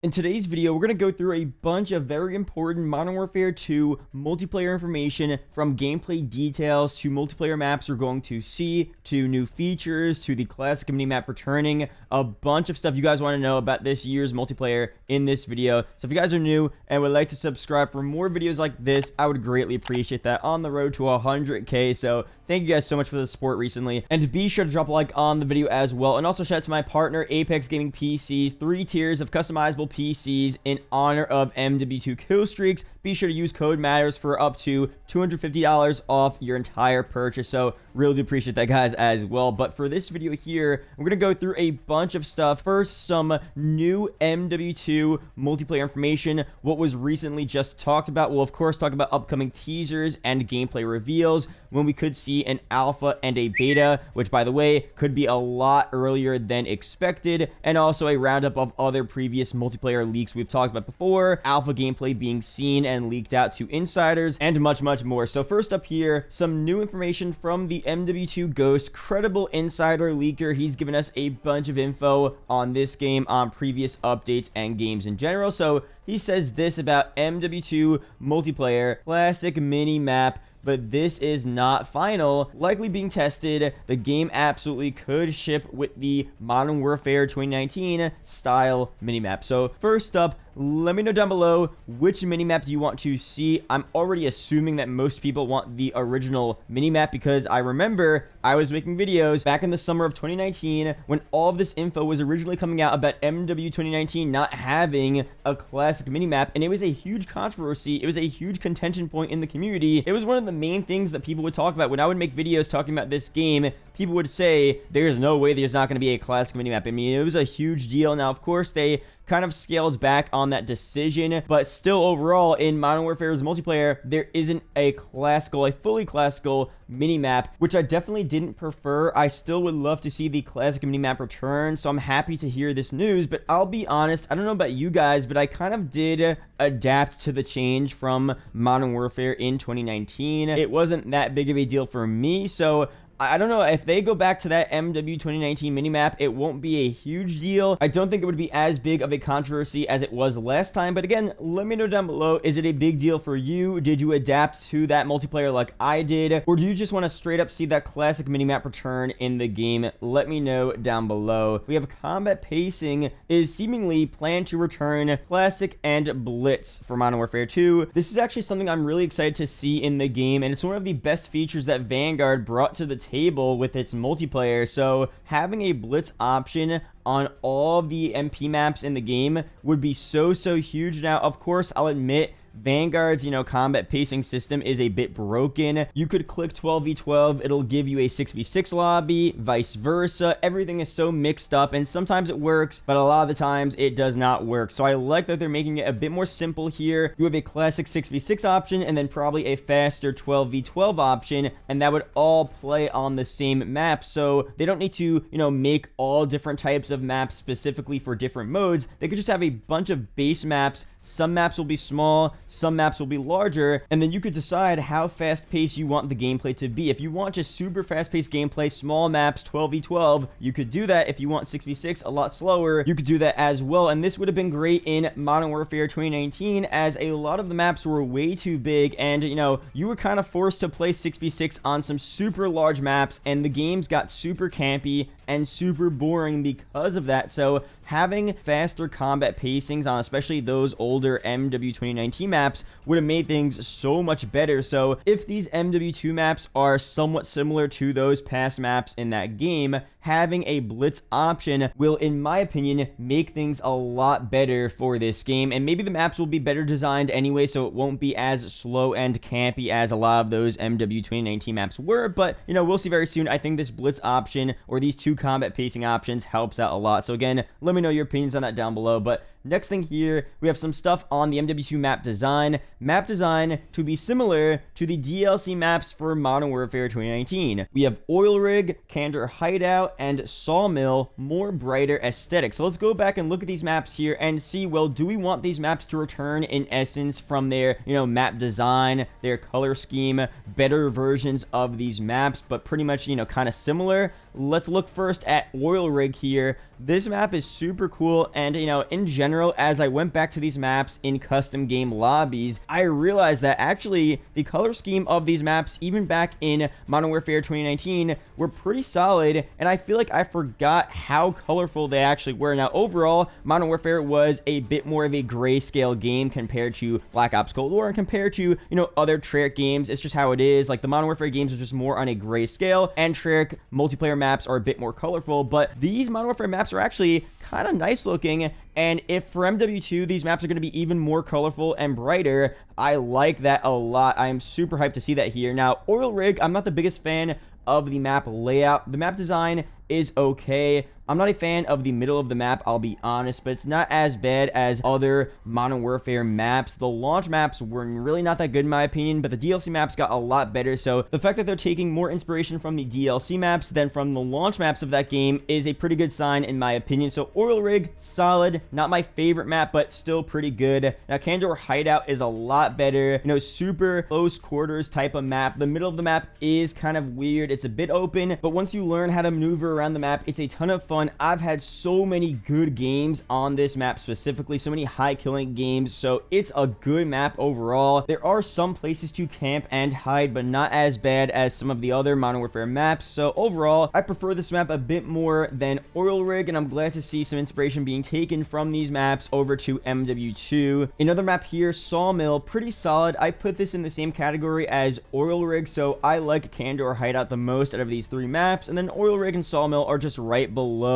In today's video, we're going to go through a bunch of very important Modern Warfare 2 multiplayer information, from gameplay details to multiplayer maps we're going to see, to new features, to the classic minimap returning, a bunch of stuff you guys want to know about this year's multiplayer in this video. So if you guys are new and would like to subscribe for more videos like this, I would greatly appreciate that. On the road to 100K, so thank you guys so much for the support recently. And be sure to drop a like on the video as well. And also shout out to my partner, Apex Gaming PCs, 3 tiers of customizable PCs in honor of MW2 kill streaks. Be sure to use code MATTERS for up to $250 off your entire purchase. So really do appreciate that, guys, as well. But for this video here, we're going to go through a bunch of stuff. First, some new MW2 multiplayer information, what was recently just talked about. We'll, of course, talk about upcoming teasers and gameplay reveals, when we could see an alpha and a beta, which, by the way, could be a lot earlier than expected, and also a roundup of other previous multiplayer leaks we've talked about before, alpha gameplay being seen and leaked out to insiders, and much more. So first up here, some new information from the MW2 Ghost, credible insider leaker. He's given us a bunch of info on this game, on previous updates and games in general. So he says this about MW2 multiplayer, classic mini map, but this is not final, likely being tested. The game absolutely could ship with the Modern Warfare 2019 style minimap. So first up, let me know down below which minimap do you want to see. I'm already assuming that most people want the original minimap, because I remember I was making videos back in the summer of 2019 when all of this info was originally coming out about MW 2019 not having a classic minimap, and it was a huge controversy. It was a huge contention point in the community. It was one of the main things that people would talk about when I would make videos talking about this game. People would say there's no way there's not going to be a classic minimap. I mean, it was a huge deal. Now, of course, they kind of scaled back on that decision, but still overall in Modern Warfare's multiplayer, there isn't a fully classical minimap, which I definitely didn't prefer. I still would love to see the classic minimap return, so I'm happy to hear this news. But I'll be honest, I don't know about you guys, but I kind of did adapt to the change from Modern Warfare in 2019. It wasn't that big of a deal for me, so I don't know, if they go back to that MW 2019 minimap, it won't be a huge deal. I don't think it would be as big of a controversy as it was last time. But again, let me know down below, is it a big deal for you? Did you adapt to that multiplayer like I did? Or do you just want to straight up see that classic minimap return in the game? Let me know down below. We have combat pacing is seemingly planned to return, classic and blitz for Modern Warfare 2. This is actually something I'm really excited to see in the game, and it's one of the best features that Vanguard brought to the table with its multiplayer. So having a blitz option on all the MP maps in the game would be so huge. Now, of course, I'll admit Vanguard's, combat pacing system is a bit broken. You could click 12v12, it'll give you a 6v6 lobby, vice versa. Everything is so mixed up, and sometimes it works, but a lot of the times it does not work. So I like that they're making it a bit more simple here. You have a classic 6v6 option, and then probably a faster 12v12 option, and that would all play on the same map. So they don't need to, make all different types of maps specifically for different modes. They could just have a bunch of base maps. Some maps will be small, some maps will be larger, and then you could decide how fast-paced you want the gameplay to be. If you want just super fast-paced gameplay, small maps, 12v12, you could do that. If you want 6v6, a lot slower, you could do that as well. And this would have been great in Modern Warfare 2019, as a lot of the maps were way too big, and, you were kind of forced to play 6v6 on some super large maps, and the games got super campy and super boring because of that. So having faster combat pacings on especially those older MW 2019 maps would have made things so much better. So if these MW2 maps are somewhat similar to those past maps in that game, having a blitz option will, in my opinion, make things a lot better for this game. And maybe the maps will be better designed anyway, so it won't be as slow and campy as a lot of those MW 2019 maps were. But, we'll see very soon. I think this blitz option, or these two combat pacing options, helps out a lot. So again, let me know your opinions on that down below. But next thing here, we have some stuff on the MW2 map design. Map design to be similar to the DLC maps for Modern Warfare 2019. We have Oil Rig, Candor Hideout, and Sawmill, more brighter aesthetics. So let's go back and look at these maps here and see, well, do we want these maps to return in essence from their, map design, their color scheme, better versions of these maps, but pretty much, kind of similar? let's look first at Oil Rig here. This map is super cool, and in general, as I went back to these maps in custom game lobbies, I realized that actually the color scheme of these maps, even back in Modern Warfare 2019, were pretty solid, and I feel like I forgot how colorful they actually were. Now, overall, Modern Warfare was a bit more of a grayscale game compared to Black Ops Cold War and compared to, other Treyarch games. It's just how it is. Like, the Modern Warfare games are just more on a grayscale, and Treyarch multiplayer maps are a bit more colorful, but these Modern Warfare maps are actually kind of nice looking, and if for MW2 these maps are going to be even more colorful and brighter, I like that a lot. I am super hyped to see that here. Now, Oil Rig, I'm not the biggest fan of the map layout. The map design is okay. I'm not a fan of the middle of the map, I'll be honest, but it's not as bad as other Modern Warfare maps. The launch maps were really not that good in my opinion, but the DLC maps got a lot better, so the fact that they're taking more inspiration from the DLC maps than from the launch maps of that game is a pretty good sign in my opinion. So Oil Rig, solid. Not my favorite map, but still pretty good. Now, Candor Hideout is a lot better. Super close quarters type of map. The middle of the map is kind of weird. It's a bit open, but once you learn how to maneuver around the map, it's a ton of fun. I've had so many good games on this map specifically, so many high killing games, so it's a good map overall. There are some places to camp and hide, but not as bad as some of the other Modern Warfare maps, so overall, I prefer this map a bit more than Oil Rig, and I'm glad to see some inspiration being taken from these maps over to MW2. Another map here, Sawmill, pretty solid. I put this in the same category as Oil Rig, so I like Candor Hideout the most out of these three maps, and then Oil Rig and Sawmill are just right below.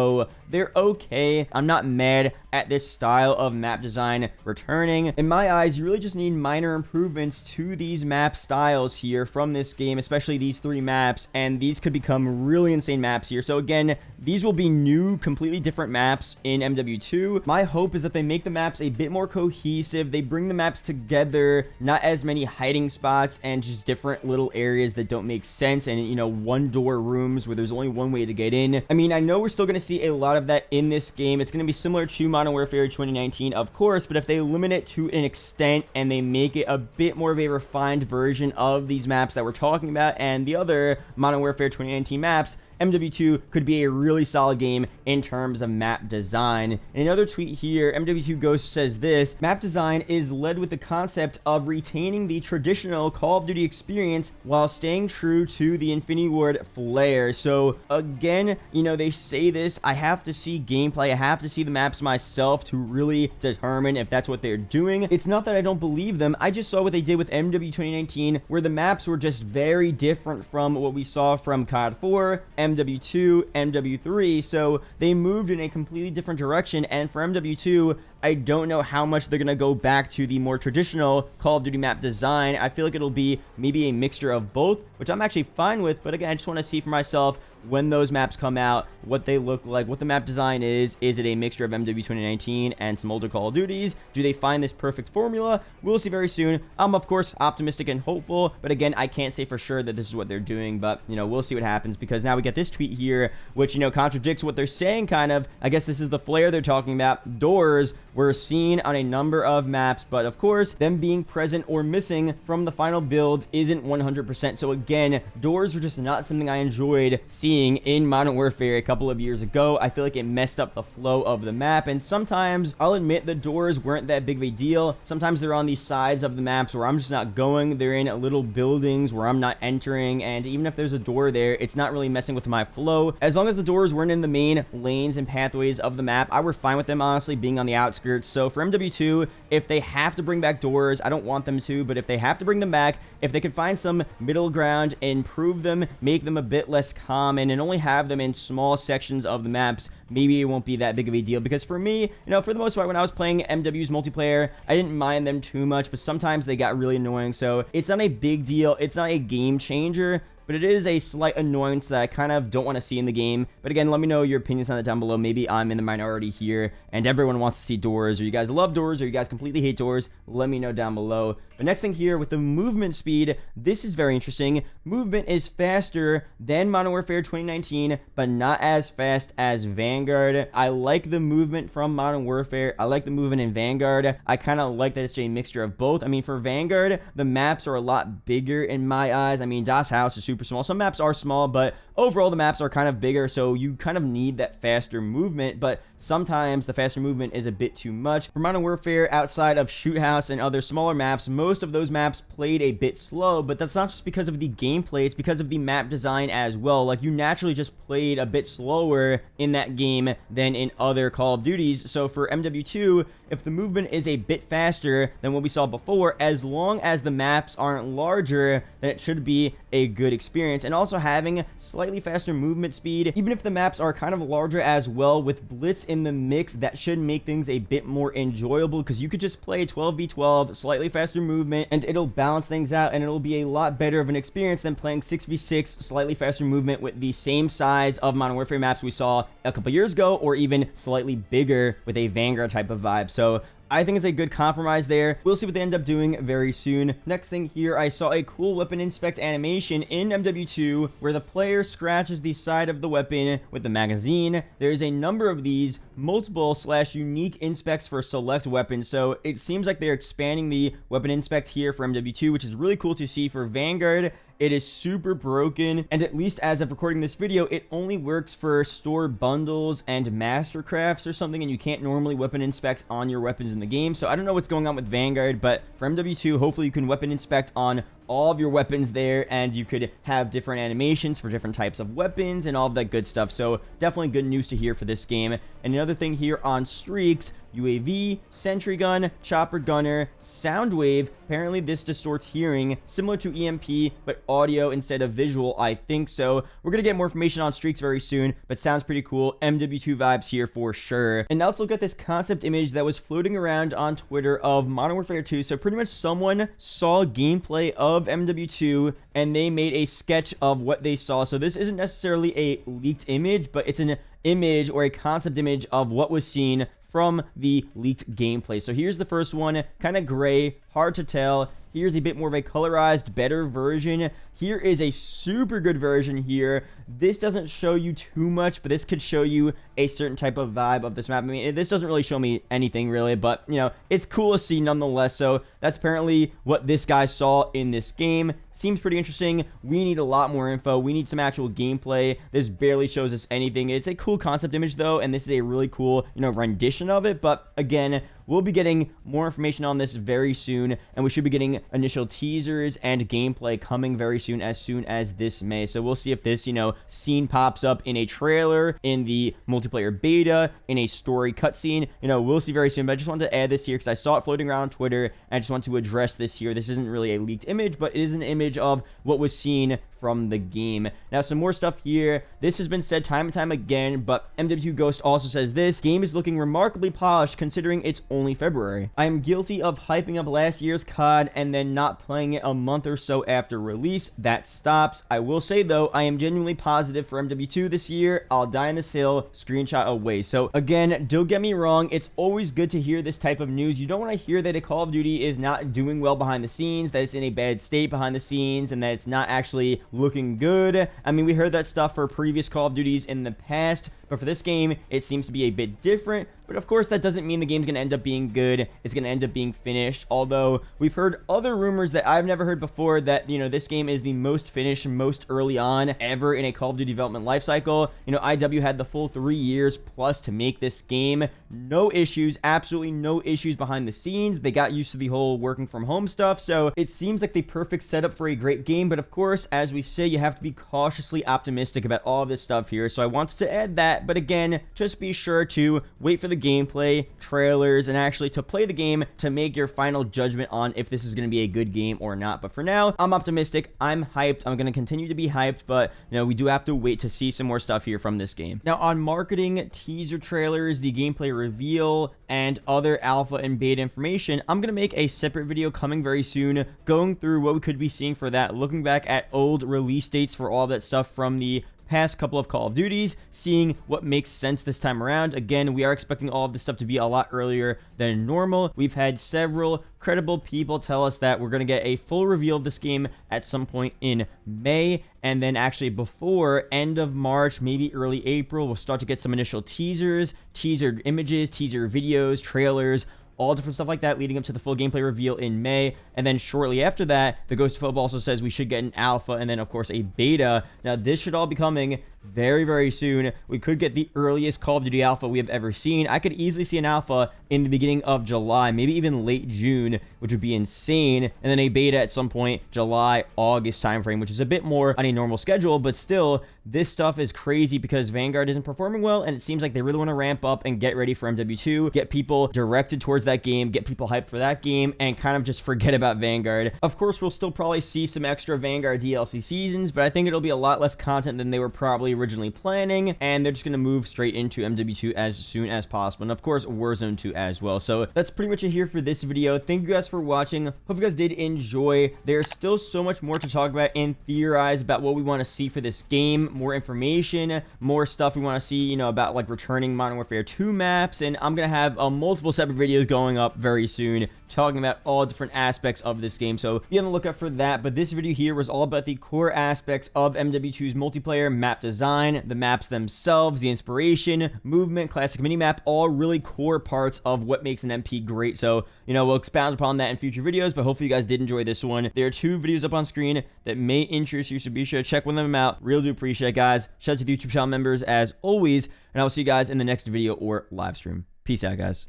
They're okay. I'm not mad at this style of map design returning. In my eyes, you really just need minor improvements to these map styles here from this game, especially these three maps, and these could become really insane maps here. So again, these will be new, completely different maps in MW2. My hope is that they make the maps a bit more cohesive. They bring the maps together, not as many hiding spots and just different little areas that don't make sense, and one door rooms where there's only one way to get in. I mean, I know we're still going to see a lot of that in this game. It's going to be similar to Modern Warfare 2019, of course, but if they limit it to an extent and they make it a bit more of a refined version of these maps that we're talking about and the other Modern Warfare 2019 maps, MW2 could be a really solid game in terms of map design. In another tweet here, MW2 Ghost says this: map design is led with the concept of retaining the traditional Call of Duty experience while staying true to the Infinity Ward flair. So again, they say this, I have to see gameplay, I have to see the maps myself to really determine if that's what they're doing. It's not that I don't believe them, I just saw what they did with MW 2019, where the maps were just very different from what we saw from COD 4, MW2, MW3, so they moved in a completely different direction, and for MW2, I don't know how much they're going to go back to the more traditional Call of Duty map design. I feel like it'll be maybe a mixture of both, which I'm actually fine with, but again, I just want to see for myself when those maps come out, what they look like, what the map design is. Is it a mixture of MW 2019 and some older Call of Duties? Do they find this perfect formula? We'll see very soon. I'm, of course, optimistic and hopeful, but again, I can't say for sure that this is what they're doing, but, we'll see what happens, because now we get this tweet here, which, contradicts what they're saying, kind of. I guess this is the flare they're talking about. Doors were seen on a number of maps, but of course, them being present or missing from the final build isn't 100%. So again, doors were just not something I enjoyed seeing in Modern Warfare a couple of years ago. I feel like it messed up the flow of the map, and sometimes, I'll admit, the doors weren't that big of a deal. Sometimes they're on the sides of the maps where I'm just not going. They're in little buildings where I'm not entering, and even if there's a door there, it's not really messing with my flow. As long as the doors weren't in the main lanes and pathways of the map, I were fine with them, honestly, being on the outskirts. So for MW2, if they have to bring back doors, I don't want them to, but if they have to bring them back, if they could find some middle ground, improve them, make them a bit less common, and only have them in small sections of the maps, maybe it won't be that big of a deal. Because for me, for the most part, when I was playing MW's multiplayer, I didn't mind them too much, but sometimes they got really annoying. So it's not a big deal. It's not a game changer, but it is a slight annoyance that I kind of don't want to see in the game. But again, let me know your opinions on that down below. Maybe I'm in the minority here and everyone wants to see doors, or you guys love doors, or you guys completely hate doors. Let me know down below. But next thing here with the movement speed, this is very interesting. Movement is faster than Modern Warfare 2019, but not as fast as Vanguard. I like the movement from Modern Warfare. I like the movement in Vanguard. I kind of like that it's a mixture of both. I mean, for Vanguard, the maps are a lot bigger in my eyes. I mean, Das House is super super small. Some maps are small, but overall the maps are kind of bigger, so you kind of need that faster movement, but sometimes the faster movement is a bit too much. For Modern Warfare, outside of Shoot House and other smaller maps, most of those maps played a bit slow, but that's not just because of the gameplay, it's because of the map design as well. Like, you naturally just played a bit slower in that game than in other Call of Duties. So for MW2, if the movement is a bit faster than what we saw before, as long as the maps aren't larger, then it should be a good experience. And also having slightly faster movement speed, even if the maps are kind of larger as well, with Blitz in the mix, that should make things a bit more enjoyable, because you could just play 12v12, slightly faster movement, and it'll balance things out, and it'll be a lot better of an experience than playing 6v6, slightly faster movement with the same size of Modern Warfare maps we saw a couple years ago, or even slightly bigger with a Vanguard type of vibe. So I think it's a good compromise there. We'll see what they end up doing very soon. Next thing here, I saw a cool weapon inspect animation in MW2 where the player scratches the side of the weapon with the magazine. There's a number of these multiple/unique inspects for select weapons, so it seems like they're expanding the weapon inspect here for MW2, which is really cool to see. For Vanguard, it is super broken, and at least as of recording this video, it only works for store bundles and mastercrafts or something, and you can't normally weapon inspect on your weapons in the game. So I don't know what's going on with Vanguard, but for MW2, hopefully you can weapon inspect on all of your weapons there, and you could have different animations for different types of weapons and all of that good stuff. So definitely good news to hear for this game. And another thing here on streaks, UAV, sentry gun, chopper gunner, sound wave. Apparently this distorts hearing, similar to EMP, but audio instead of visual, I think. So we're gonna get more information on streaks very soon, but sounds pretty cool. MW2 vibes here for sure. And now let's look at this concept image that was floating around on Twitter of Modern Warfare 2. So pretty much someone saw gameplay of MW2 and they made a sketch of what they saw. So this isn't necessarily a leaked image, but it's an image or a concept image of what was seen from the leaked gameplay. So here's the first one, kind of gray, hard to tell. Here's a bit more of a colorized, better version. Here is a super good version here. This doesn't show you too much, but this could show you a certain type of vibe of this map. I mean, this doesn't really show me anything really, but, you know, it's cool to see nonetheless. So that's apparently what this guy saw in this game. Seems pretty interesting. We need a lot more info. We need some actual gameplay. This barely shows us anything. It's a cool concept image, though, and this is a really cool, you know, rendition of it. But again, we'll be getting more information on this very soon, and we should be getting initial teasers and gameplay coming very soon as this May. So we'll see if this, you know, scene pops up in a trailer, in the multiplayer beta, in a story cutscene. You know, we'll see very soon, but I just wanted to add this here because I saw it floating around on Twitter, and I just want to address this here. This isn't really a leaked image, but it is an image of what was seen from the game. Now, some more stuff here. This has been said time and time again, but MW2 Ghost also says this game is looking remarkably polished considering it's only February. I am guilty of hyping up last year's COD and then not playing it a month or so after release. That stops. I will say though, I am genuinely positive for MW2 this year. I'll die on this hill. Screenshot away. So again, don't get me wrong, it's always good to hear this type of news. You don't want to hear that a Call of Duty is not doing well behind the scenes, that it's in a bad state behind the scenes, and that it's not actually looking good. I mean, we heard that stuff for previous Call of Duties in the past, but for this game, it seems to be a bit different. But of course, that doesn't mean the game's going to end up being good. It's going to end up being finished. Although, we've heard other rumors that I've never heard before that, you know, this game is the most finished, most early on ever in a Call of Duty development lifecycle. You know, IW had the full 3 years plus to make this game. No issues, absolutely no issues behind the scenes. They got used to the whole working from home stuff. So, it seems like the perfect setup for a great game. But of course, as we say, you have to be cautiously optimistic about all this stuff here. So, I wanted to add that. But again, just be sure to wait for the gameplay, trailers, and actually to play the game to make your final judgment on if this is going to be a good game or not. But for now, I'm optimistic. I'm hyped. I'm going to continue to be hyped, but you know, we do have to wait to see some more stuff here from this game. Now, on marketing, teaser trailers, the gameplay reveal, and other alpha and beta information, I'm going to make a separate video coming very soon, going through what we could be seeing for that, looking back at old release dates for all that stuff from the past couple of Call of Duties, seeing what makes sense this time around. Again, we are expecting all of this stuff to be a lot earlier than normal. We've had several credible people tell us that we're going to get a full reveal of this game at some point in May, and then actually before end of March, maybe early April, we'll start to get some initial teasers, teaser images, teaser videos, trailers, all different stuff like that leading up to the full gameplay reveal in May. And then shortly after that, the Ghost of Football also says we should get an alpha and then, of course, a beta. Now, this should all be coming very, very soon. We could get the earliest Call of Duty alpha we have ever seen. I could easily see an alpha in the beginning of July, maybe even late June, which would be insane. And then a beta at some point, July, August timeframe, which is a bit more on a normal schedule, but still, this stuff is crazy because Vanguard isn't performing well, and it seems like they really want to ramp up and get ready for MW2, get people directed towards that game, get people hyped for that game, and kind of just forget about Vanguard. Of course, we'll still probably see some extra Vanguard DLC seasons, but I think it'll be a lot less content than they were probably originally planning, and they're just going to move straight into MW2 as soon as possible, and of course, Warzone 2 as well. So that's pretty much it here for this video. Thank you guys for watching. Hope you guys did enjoy. There's still so much more to talk about and theorize about what we want to see for this game, more information, more stuff we want to see, you know, about like returning Modern Warfare 2 maps, and I'm going to have multiple separate videos going up very soon talking about all different aspects of this game, so be on the lookout for that. But this video here was all about the core aspects of MW2's multiplayer map design, the maps themselves, the inspiration, movement, classic minimap, all really core parts of what makes an MP great. So, you know, we'll expound upon that in future videos, but hopefully you guys did enjoy this one. There are 2 videos up on screen that may interest you, so be sure to check one of them out. Really do appreciate it, guys. Shout out to the YouTube channel members as always, and I will see you guys in the next video or live stream. Peace out, guys.